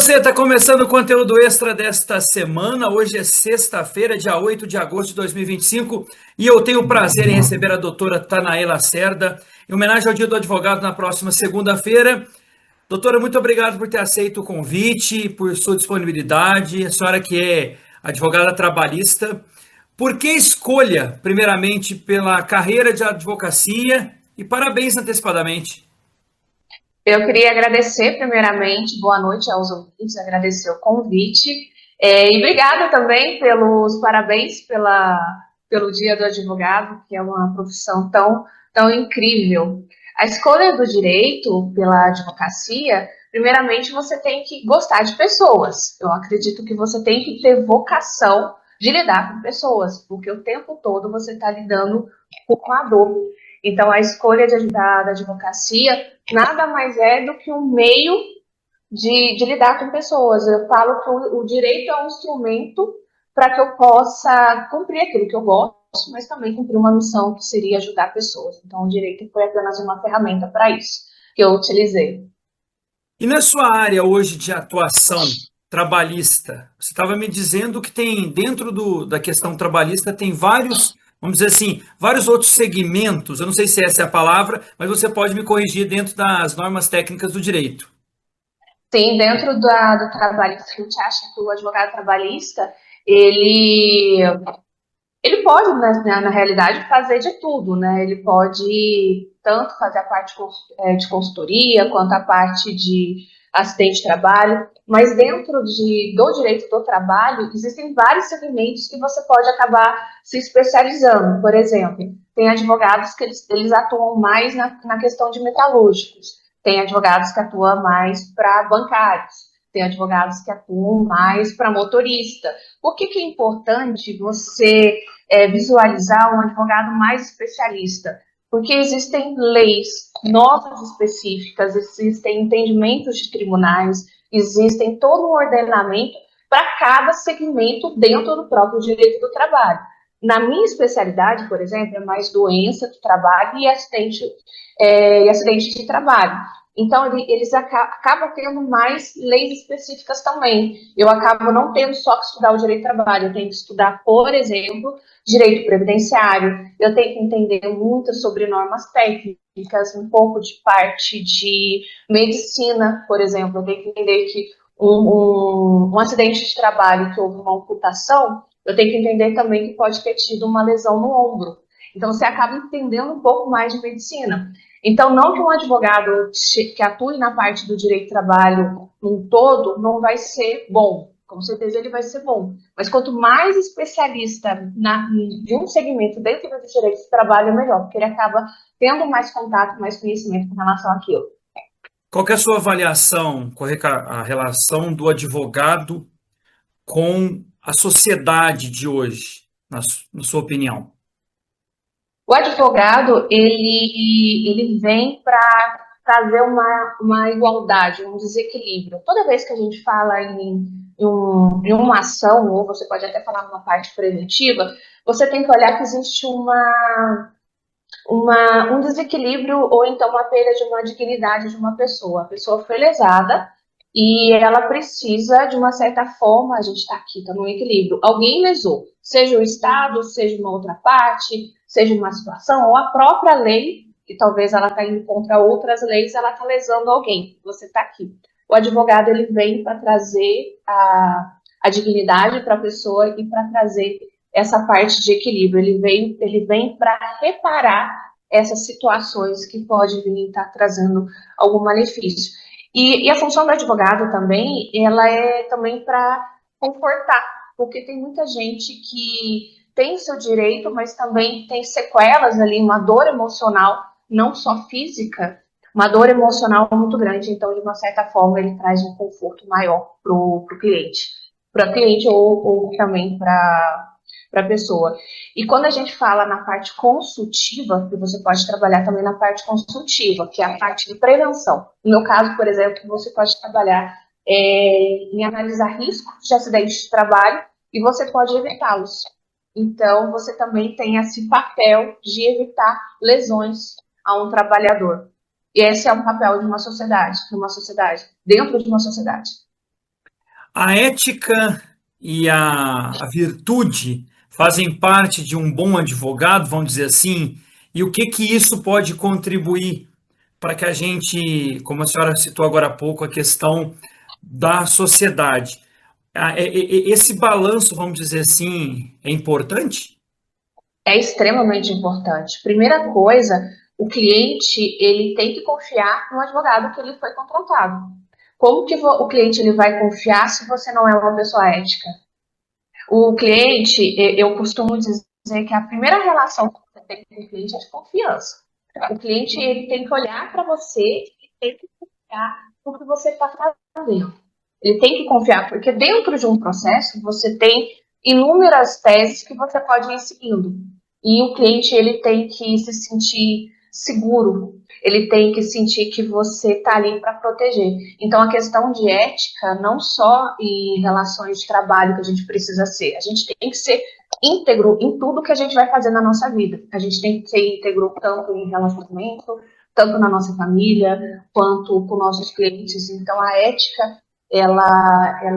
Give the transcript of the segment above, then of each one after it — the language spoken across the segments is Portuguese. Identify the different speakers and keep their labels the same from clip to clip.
Speaker 1: você, está começando o conteúdo extra desta semana. Hoje é sexta-feira, dia 8 de agosto de 2025, e eu tenho o prazer em receber a doutora Tanaê Lacerda, em homenagem ao Dia do Advogado na próxima segunda-feira. Doutora, muito obrigado por ter aceito o convite, por sua disponibilidade. A senhora que é advogada trabalhista. Por que escolha, primeiramente, pela carreira de advocacia? E parabéns antecipadamente.
Speaker 2: Eu queria agradecer, primeiramente, boa noite aos ouvintes, agradecer o convite, e obrigada também pelos parabéns pelo Dia do Advogado, que é uma profissão tão incrível. A escolha do direito pela advocacia, primeiramente, você tem que gostar de pessoas. Eu acredito que você tem que ter vocação de lidar com pessoas, porque o tempo todo você está lidando com a dor. Então, a escolha da advocacia nada mais é do que um meio de lidar com pessoas. Eu falo que o direito é um instrumento para que eu possa cumprir aquilo que eu gosto, mas também cumprir uma missão que seria ajudar pessoas. Então, o direito foi apenas uma ferramenta para isso que eu utilizei.
Speaker 1: E na sua área hoje de atuação trabalhista, você estava me dizendo que tem, dentro da questão trabalhista, tem vários, vamos dizer assim, vários outros segmentos. Eu não sei se essa é a palavra, mas você pode me corrigir dentro das normas técnicas do direito.
Speaker 2: Sim, dentro do trabalhista, a gente acha que o advogado trabalhista, ele Ele pode, né, na realidade, fazer de tudo, né? Ele pode tanto fazer a parte de consultoria, quanto a parte de acidente de trabalho, mas dentro do direito do trabalho, existem vários segmentos que você pode acabar se especializando. Por exemplo, tem advogados que eles atuam mais na questão de metalúrgicos, tem advogados que atuam mais para bancários, tem advogados que atuam mais para motorista. Por que é importante você visualizar um advogado mais especialista? Porque existem leis, normas específicas, existem entendimentos de tribunais, existem todo um ordenamento para cada segmento dentro do próprio direito do trabalho. Na minha especialidade, por exemplo, é mais doença do trabalho e acidente de trabalho. Então, eles acabam tendo mais leis específicas também. Eu acabo não tendo só que estudar o direito do trabalho, eu tenho que estudar, por exemplo, direito previdenciário, eu tenho que entender muito sobre normas técnicas, um pouco de parte de medicina, por exemplo, eu tenho que entender que um acidente de trabalho que houve uma amputação, eu tenho que entender também que pode ter tido uma lesão no ombro. Então, você acaba entendendo um pouco mais de medicina. Então, não que um advogado que atue na parte do direito do trabalho num todo não vai ser bom. Com certeza ele vai ser bom. Mas quanto mais especialista de um segmento dentro do direito do trabalho, melhor, porque ele acaba tendo mais contato, mais conhecimento com relação àquilo.
Speaker 1: Qual que é a sua avaliação com a relação do advogado com a sociedade de hoje, na sua opinião?
Speaker 2: O advogado, ele vem para trazer uma igualdade, um desequilíbrio. Toda vez que a gente fala em uma ação, ou você pode até falar numa parte preventiva, você tem que olhar que existe um desequilíbrio ou então uma perda de uma dignidade de uma pessoa. A pessoa foi lesada e ela precisa, de uma certa forma, a gente está aqui, está no equilíbrio. Alguém lesou, seja o Estado, seja uma outra parte, seja uma situação, ou a própria lei, que talvez ela está indo contra outras leis, ela está lesando alguém. Você está aqui. O advogado ele vem para trazer a dignidade para a pessoa e para trazer essa parte de equilíbrio. Ele vem para reparar essas situações que pode vir estar trazendo algum malefício. E a função do advogado também, ela é também para confortar, porque tem muita gente que tem seu direito, mas também tem sequelas ali, uma dor emocional, não só física, uma dor emocional muito grande. Então, de uma certa forma, ele traz um conforto maior para o cliente ou também para a pessoa. E quando a gente fala na parte consultiva, que você pode trabalhar também na parte consultiva, que é a parte de prevenção. No meu caso, por exemplo, você pode trabalhar em analisar riscos de acidentes de trabalho e você pode evitá-los. Então, você também tem esse papel de evitar lesões a um trabalhador. E esse é um papel de uma sociedade, dentro de uma sociedade.
Speaker 1: A ética e a virtude fazem parte de um bom advogado, vamos dizer assim, e o que que isso pode contribuir para que a gente, como a senhora citou agora há pouco, a questão da sociedade. Esse balanço, vamos dizer assim, é importante?
Speaker 2: É extremamente importante. Primeira coisa, o cliente ele tem que confiar no advogado que ele foi contratado. Como que o cliente ele vai confiar se você não é uma pessoa ética? O cliente, eu costumo dizer que a primeira relação que você tem com o cliente é de confiança. O cliente ele tem que olhar para você e tem que confiar no que você está fazendo. Ele tem que confiar, porque dentro de um processo você tem inúmeras teses que você pode ir seguindo. E o cliente ele tem que se sentir seguro, ele tem que sentir que você está ali para proteger. Então, a questão de ética, não só em relações de trabalho que a gente precisa ser, a gente tem que ser íntegro em tudo que a gente vai fazer na nossa vida. A gente tem que ser íntegro tanto em relacionamento, tanto na nossa família, quanto com nossos clientes. Então, a ética, ela é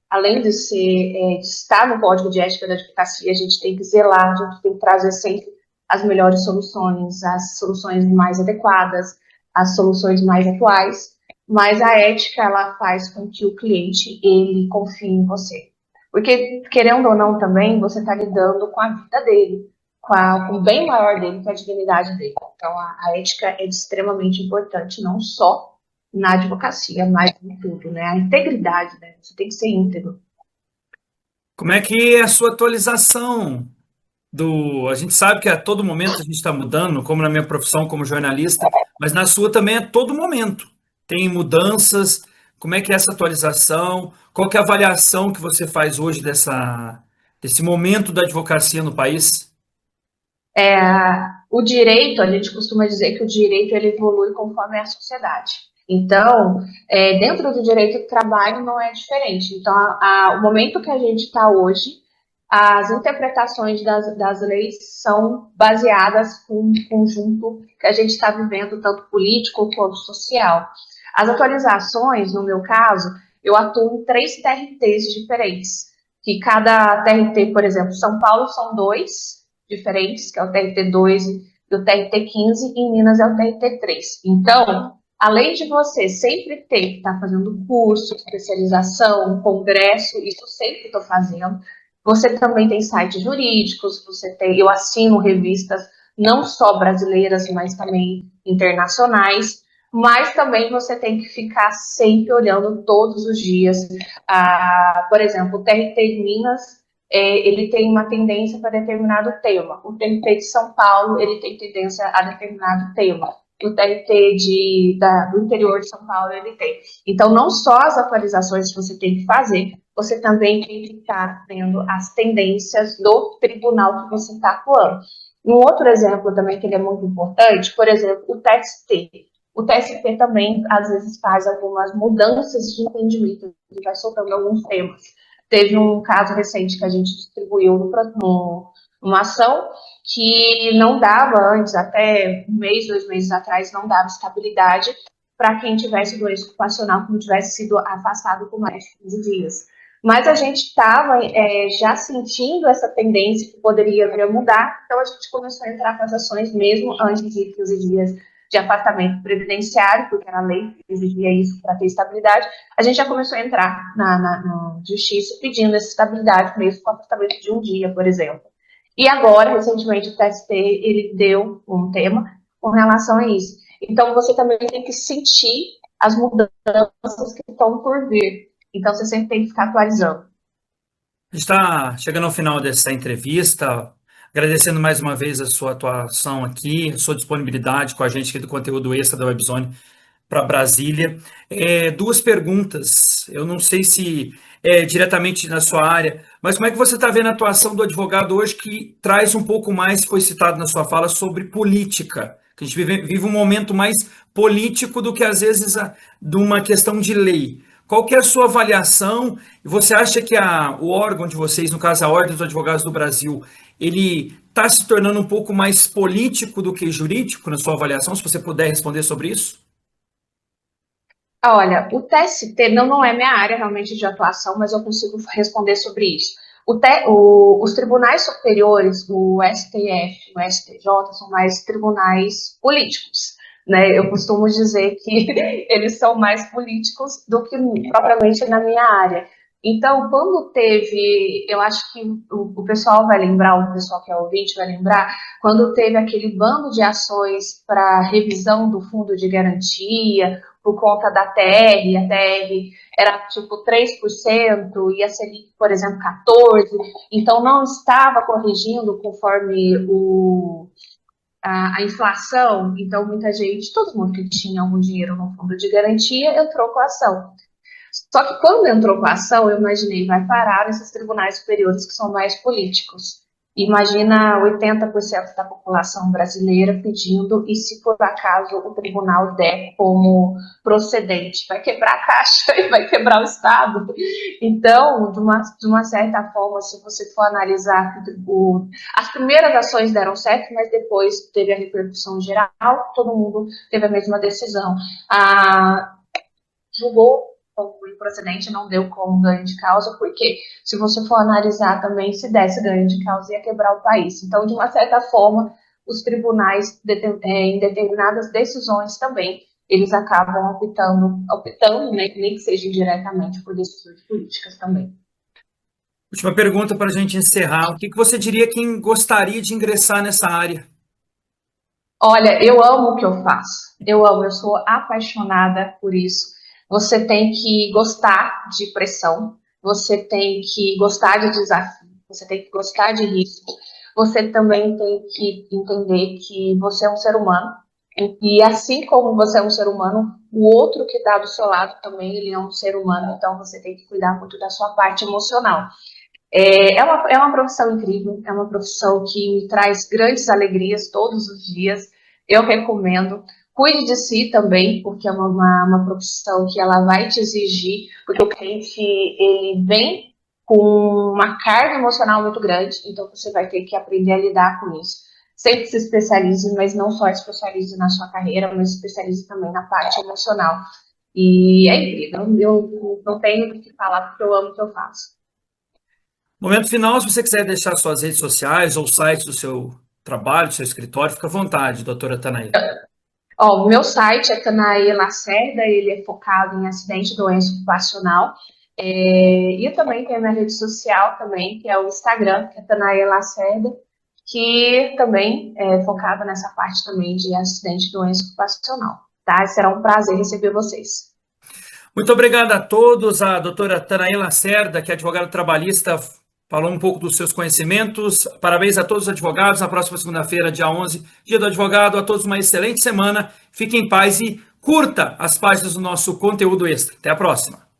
Speaker 2: além de ser, de estar no código de ética da advocacia, a gente tem que zelar, a gente tem que trazer sempre as melhores soluções, as soluções mais adequadas, as soluções mais atuais, mas a ética, ela faz com que o cliente, ele confie em você. Porque, querendo ou não também, você está lidando com a vida dele, com o bem maior dele, que é a dignidade dele. Então, a ética é extremamente importante, não só na advocacia, mas em tudo, né? A integridade, né? Você tem que ser íntegro.
Speaker 1: Como é que é a sua atualização do... A gente sabe que a todo momento a gente está mudando, como na minha profissão como jornalista, mas na sua também a todo momento. Tem mudanças. Como é que é essa atualização? Qual que é a avaliação que você faz hoje desse momento da advocacia no país?
Speaker 2: É, o direito, a gente costuma dizer que o direito ele evolui conforme a sociedade. Então, dentro do direito do trabalho não é diferente. Então, o momento que a gente está hoje, as interpretações das leis são baseadas com um conjunto que a gente está vivendo, tanto político quanto social. As atualizações, no meu caso, eu atuo em 3 TRTs diferentes, que cada TRT, por exemplo, São Paulo são dois diferentes, que é o TRT2 e o TRT15, e em Minas é o TRT3. Então, além de você sempre ter que estar fazendo curso, especialização, congresso, isso sempre estou fazendo, você também tem sites jurídicos, eu assino revistas não só brasileiras, mas também internacionais, mas também você tem que ficar sempre olhando todos os dias. Por exemplo, o TRT de Minas, ele tem uma tendência para determinado tema. O TRT de São Paulo, ele tem tendência a determinado tema. O TRT do interior de São Paulo, ele tem. Então, não só as atualizações que você tem que fazer, você também tem que estar vendo as tendências do tribunal que você está atuando. Um outro exemplo também que ele é muito importante, por exemplo, o TST. O TST também, às vezes, faz algumas mudanças de entendimento, ele vai soltando alguns temas. Teve um caso recente que a gente distribuiu numa ação que não dava antes, até 1 mês, 2 meses atrás, não dava estabilidade para quem tivesse doença ocupacional, que não tivesse sido afastado por mais de 15 dias. Mas a gente estava já sentindo essa tendência que poderia vir a mudar, então a gente começou a entrar com as ações mesmo antes de 15 dias de afastamento previdenciário, porque era a lei que exigia isso para ter estabilidade. A gente já começou a entrar na justiça pedindo essa estabilidade mesmo com afastamento de 1 dia, por exemplo. E agora, recentemente, o TST ele deu um tema com relação a isso. Então, você também tem que sentir as mudanças que estão por vir. Então, você sempre tem que ficar atualizando.
Speaker 1: A gente está chegando ao final dessa entrevista, agradecendo mais uma vez a sua atuação aqui, a sua disponibilidade com a gente aqui do conteúdo extra da Webzone para Brasília. Duas perguntas, eu não sei se é diretamente na sua área, mas como é que você está vendo a atuação do advogado hoje que traz um pouco mais, foi citado na sua fala, sobre política? Que a gente vive um momento mais político do que às vezes de uma questão de lei. Qual que é a sua avaliação? E você acha que o órgão de vocês, no caso a Ordem dos Advogados do Brasil, ele está se tornando um pouco mais político do que jurídico, na sua avaliação? Se você puder responder sobre isso.
Speaker 2: Olha, o TST não é minha área realmente de atuação, mas eu consigo responder sobre isso. Os tribunais superiores, o STF, o STJ, são mais tribunais políticos, né? Eu costumo dizer que eles são mais políticos do que propriamente na minha área. Então, quando teve, eu acho que o pessoal vai lembrar, o pessoal que é ouvinte vai lembrar, quando teve aquele bando de ações para revisão do fundo de garantia, por conta da TR, a TR era tipo 3% e a Selic, por exemplo, 14%, então não estava corrigindo conforme a inflação, então muita gente, todo mundo que tinha algum dinheiro no fundo de garantia entrou com a ação. Só que quando entrou com a ação, eu imaginei, vai parar nesses tribunais superiores que são mais políticos. Imagina 80% da população brasileira pedindo, e se por acaso o tribunal der como procedente, vai quebrar a Caixa e vai quebrar o Estado. Então, de uma certa forma, se você for analisar, as primeiras ações deram certo, mas depois teve a repercussão geral, todo mundo teve a mesma decisão. Julgou como improcedente, não deu como ganho de causa, porque se você for analisar também, se desse ganho de causa, ia quebrar o país. Então, de uma certa forma, os tribunais, em determinadas decisões também, eles acabam optando, né, nem que seja indiretamente, por decisões políticas também.
Speaker 1: Última pergunta para a gente encerrar. O que você diria quem gostaria de ingressar nessa área?
Speaker 2: Olha, eu amo o que eu faço. Eu amo, eu sou apaixonada por isso. Você tem que gostar de pressão, você tem que gostar de desafio, você tem que gostar de risco. Você também tem que entender que você é um ser humano. E assim como você é um ser humano, o outro que está do seu lado também, ele é um ser humano. Então você tem que cuidar muito da sua parte emocional. É uma profissão incrível, é uma profissão que me traz grandes alegrias todos os dias. Eu recomendo. Cuide de si também, porque é uma profissão que ela vai te exigir, porque o cliente ele vem com uma carga emocional muito grande, então você vai ter que aprender a lidar com isso. Sempre se especialize, mas não só especialize na sua carreira, mas especialize também na parte emocional. E é incrível, eu não tenho o que falar, porque eu amo o que eu faço.
Speaker 1: Momento final, se você quiser deixar suas redes sociais ou sites do seu trabalho, do seu escritório, fica à vontade, doutora Tanaíla.
Speaker 2: Ó, o meu site é Tanaê Lacerda, ele é focado em acidente e doença ocupacional. E eu também tenho a minha rede social também, que é o Instagram, que é Tanaê Lacerda, que também é focado nessa parte também de acidente e doença ocupacional. Tá? Será um prazer receber vocês.
Speaker 1: Muito obrigado a todos. A doutora Tanaíla Lacerda, que é advogada trabalhista, falou um pouco dos seus conhecimentos. Parabéns a todos os advogados. Na próxima segunda-feira, dia 11, dia do advogado. A todos uma excelente semana. Fiquem em paz e curta as páginas do nosso conteúdo extra. Até a próxima.